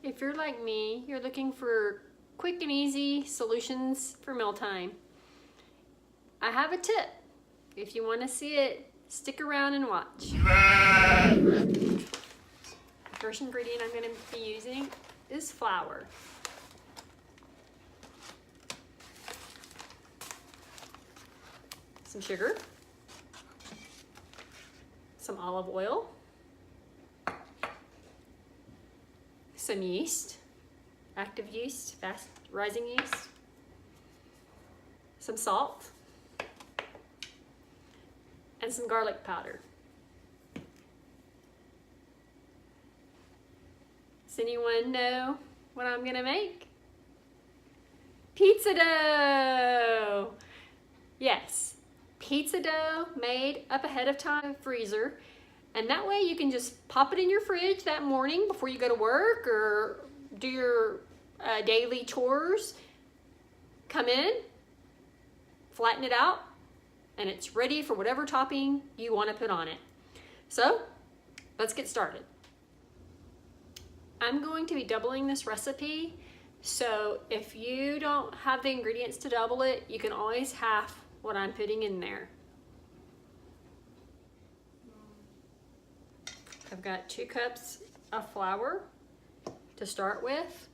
If you're like me, you're looking for quick and easy solutions for mealtime, I have a tip. If you want to see it, stick around and watch. The first ingredient I'm going to be using is flour. Some sugar, some olive oil, some yeast, active yeast, fast rising yeast, some salt, and some garlic powder. Does anyone know what I'm gonna make? Pizza dough! Yes, pizza dough made up ahead of time in the freezer, and that way you can just pop it in your fridge that morning before you go to work or do your daily chores. Come in, flatten it out, and it's ready for whatever topping you want to put on it. So let's get started. I'm going to be doubling this recipe, so if you don't have the ingredients to double it, you can always half what I'm putting in there. I've got 2 cups of flour to start with.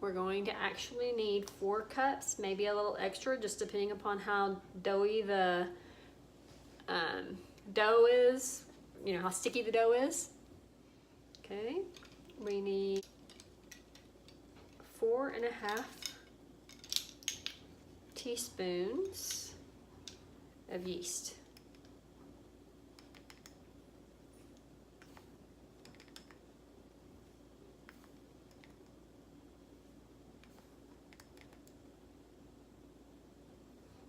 We're going to actually need 4 cups, maybe a little extra, just depending upon how doughy the dough is, you know, how sticky the dough is. Okay, we need 4.5 teaspoons of yeast.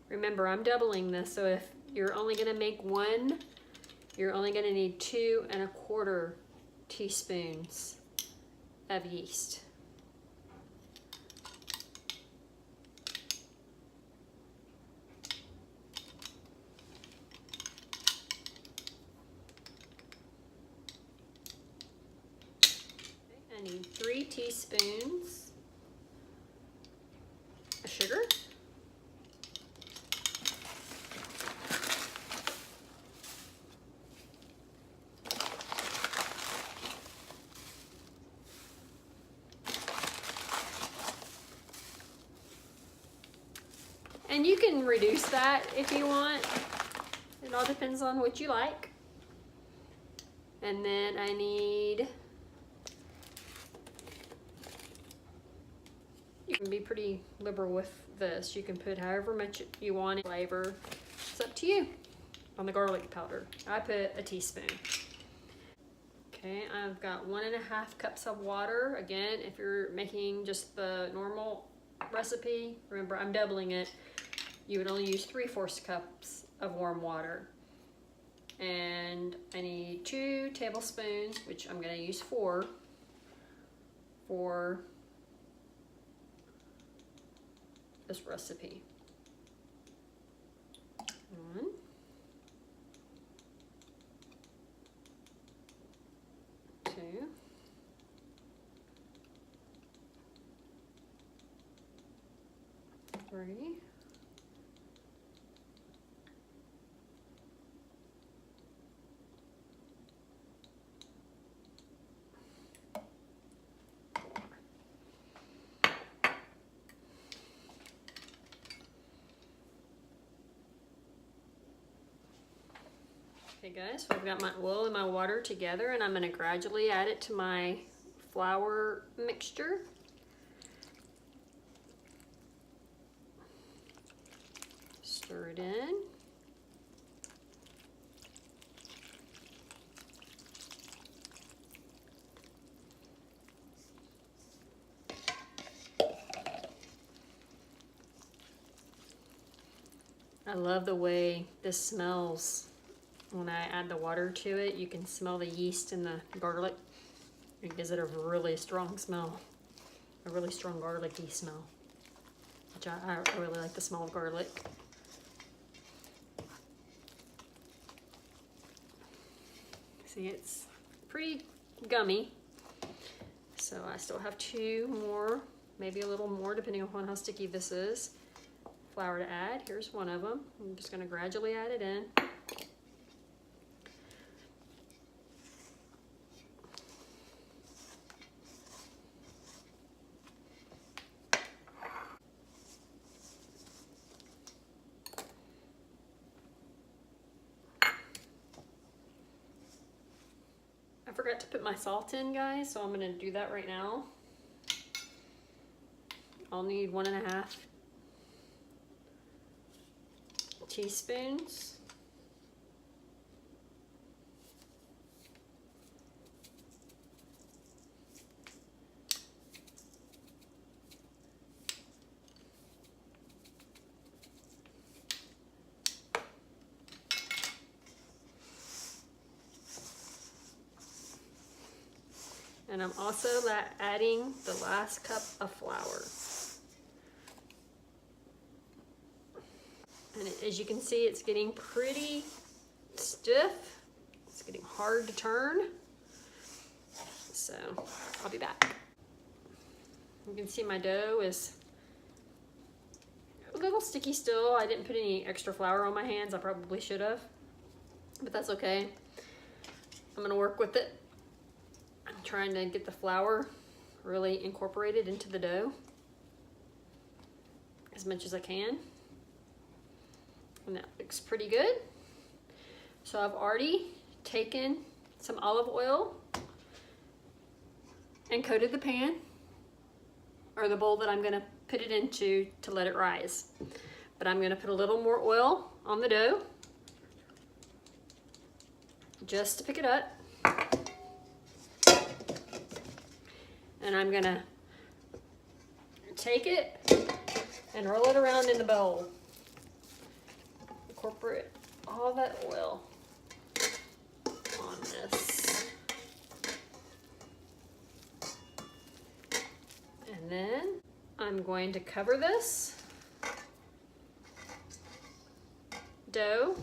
Remember, I'm doubling this, so if you're only going to make 1, you're only going to need 2.25 teaspoons of yeast. I need 3 teaspoons of sugar. And you can reduce that if you want. It all depends on what you like. And then I need, you can be pretty liberal with this. You can put however much you want in flavor. It's up to you. On the garlic powder, I put a teaspoon. Okay, I've got 1.5 cups of water. Again, if you're making just the normal recipe, remember I'm doubling it. You would only use 3/4 cups of warm water. And I need 2 tablespoons, which I'm going to use 4 for this recipe. 1, 2, 3, 4. Okay guys, so I've got my oil and my water together, and I'm going to gradually add it to my flour mixture. Stir it in. I love the way this smells. When I add the water to it, you can smell the yeast and the garlic. It gives it a really strong smell, a really strong garlicky smell, which I really like the smell of garlic. See, it's pretty gummy, so So I still have 2 more, maybe a little more depending upon how sticky this is. Flour to add. Here's one of them. I'm just going to gradually add it in. I forgot to put my salt in, guys, so I'm going to do that right now. I'll need 1.5 teaspoons. And I'm also adding the last cup of flour. And as you can see, it's getting pretty stiff. It's getting hard to turn. So I'll be back. You can see my dough is a little sticky still. I didn't put any extra flour on my hands. I probably should have, but that's okay. I'm gonna work with it. I'm trying to get the flour really incorporated into the dough as much as I can. And that looks pretty good. So I've already taken some olive oil and coated the pan or the bowl that I'm gonna put it into to let it rise. But I'm gonna put a little more oil on the dough just to pick it up. And I'm gonna take it and roll it around in the bowl. Incorporate all that oil on this. And then I'm going to cover this dough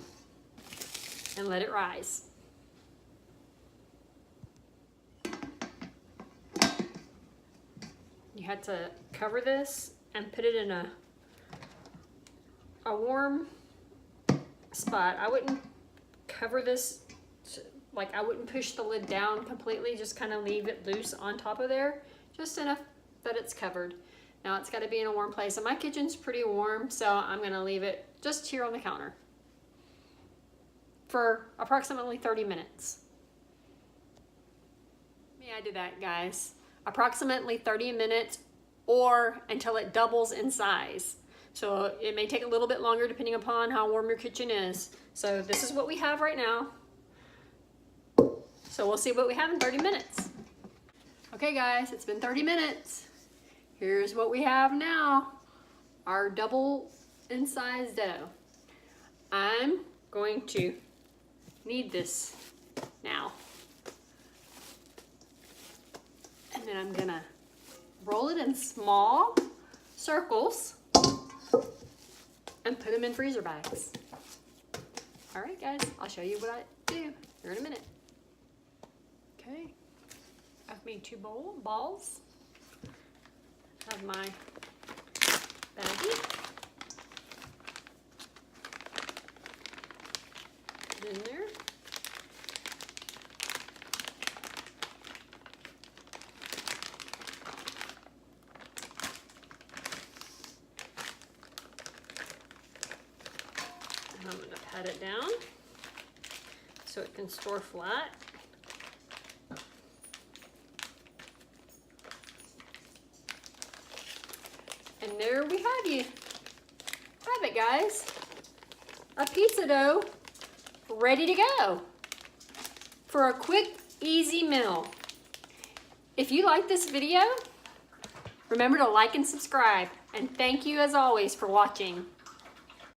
and let it rise. You had to cover this and put it in a warm spot. I wouldn't cover this, like I wouldn't push the lid down completely, just kind of leave it loose on top of there, just enough that it's covered. Now it's got to be in a warm place, and my kitchen's pretty warm, so I'm going to leave it just here on the counter for approximately 30 minutes. Yeah, I did that, guys. Approximately 30 minutes or until it doubles in size. So it may take a little bit longer depending upon how warm your kitchen is. So this is what we have right now. So we'll see what we have in 30 minutes. Okay guys, it's been 30 minutes. Here's what we have now. Our double in size dough. I'm going to knead this now. And then I'm gonna roll it in small circles and put them in freezer bags. All right, guys, I'll show you what I do here in a minute. Okay, I've made 2 balls. Have my baggie. Put it in there. I'm going to pat it down so it can store flat. And there we have you. Have it, guys. A pizza dough ready to go for a quick, easy meal. If you like this video, remember to like and subscribe. And thank you as always for watching.